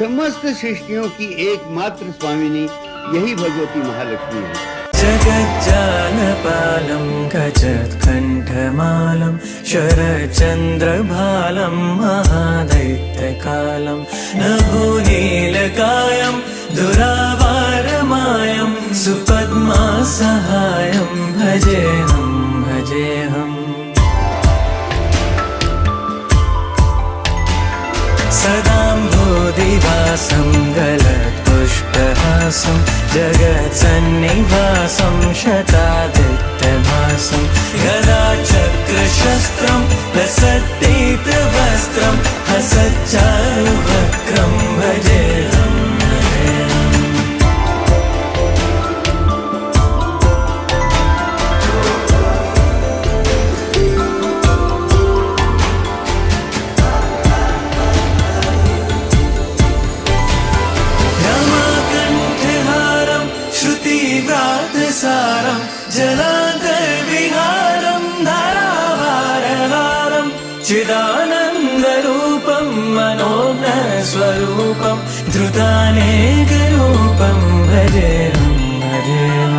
समस्त सृष्टियों की एकमात्र स्वामिनी यही भगवती महालक्ष्मी है। जगज्जालपालं गजत्कण्ठमालं शरचन्द्रभालं महादैत्यकालं नभोनीलकायं दुरावारमायं सुपद्मासहायं भजेऽहं भजेऽहम्। सदाम्भोधिवासं गलत्पुष्पहासं जगत्सन्निवासं शतादित्यभासं गदाचक्रशस्त्रं लसद्दीप्तवस्त्रं हसच्चारुवक्त्रं भजेऽहं भजेऽहम्। सारं जलान्तर्विहारं धारावारहारं चिदानन्दरूपं मनोज्ञस्वरूपं धृतानेकरूपं भजेऽहं भजेऽहम्।